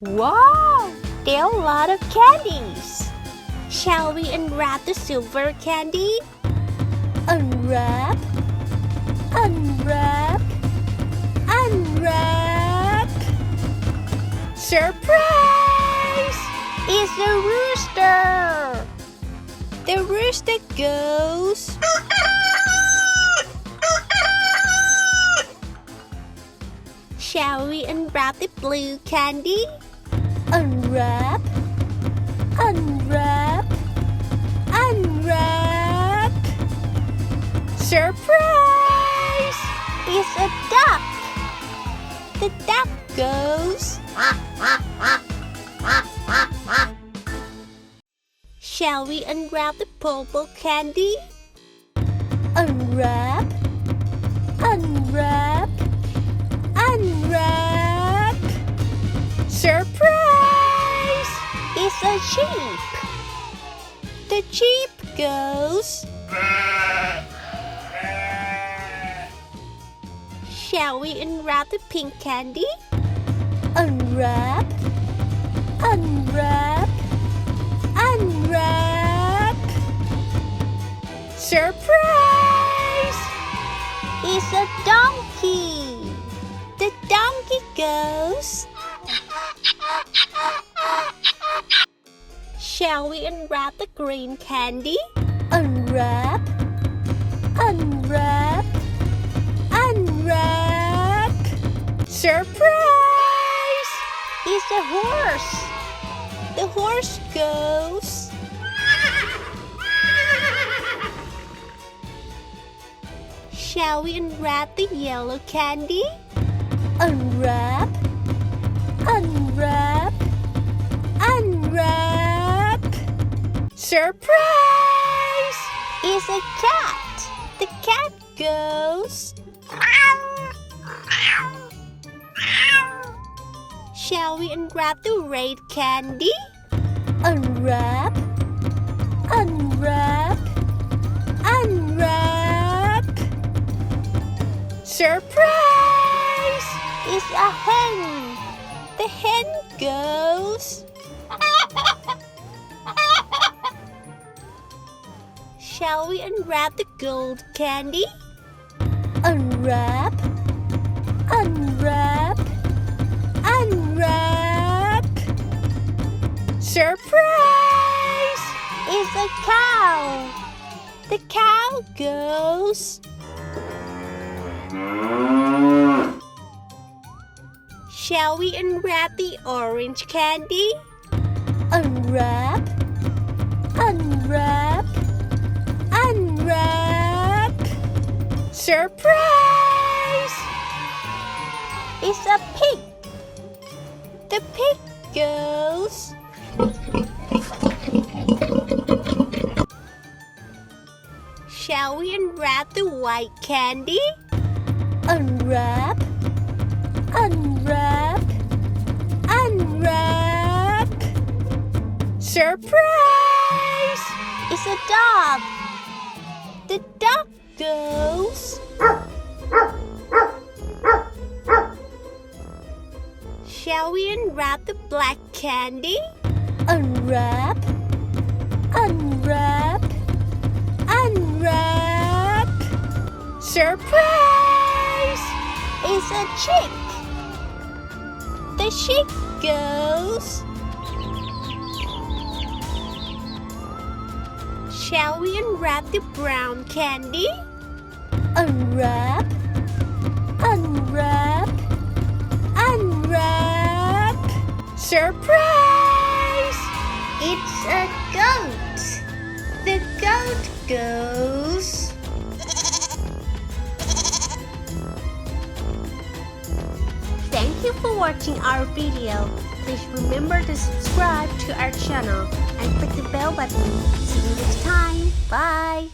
Wow! There are a lot of candies. Shall we unwrap the silver candy? Unwrap, unwrap, unwrap. Surprise! It's the rooster! The rooster goes... Shall we unwrap the blue candy? Unwrap, unwrap, unwrap. Surprise! It's a duck. The duck goes... Shall we unwrap the purple candy? Unwrap, unwrap, unwrap. Surprise! It's a sheep. The sheep goes... Shall we unwrap the pink candy? Unwrap, unwrap, unwrap. Surprise! It's a donkey. The donkey goes... Shall we unwrap the green candy? Unwrap, unwrap, unwrap. Surprise! It's a horse. The horse goes... Shall we unwrap the yellow candy? Unwrap, unwrap, unwrap. Surprise! It's a cat. The cat goes... Shall we unwrap the red candy? Unwrap, unwrap, unwrap. Surprise! It's a hen. The hen goes... Shall we unwrap the gold candy? Unwrap, unwrap, unwrap. Surprise! It's a cow. The cow goes... Shall we unwrap the orange candy? Unwrap, unwrap, unwrap. Surprise! It's a pig. The pig goes... Shall we unwrap the white candy? Unwrap, unwrap, unwrap. Surprise! It's a dog. The dog goes... Shall we unwrap the black candy? Unwrap, unwrap, unwrap. Surprise! It's a chick. The chick goes... Shall we unwrap the brown candy? Unwrap, unwrap, unwrap. Surprise! It's a goat. The goat goes... Thank you for watching our video. Please remember to subscribe to our channel and click the bell button. See you next time. Bye!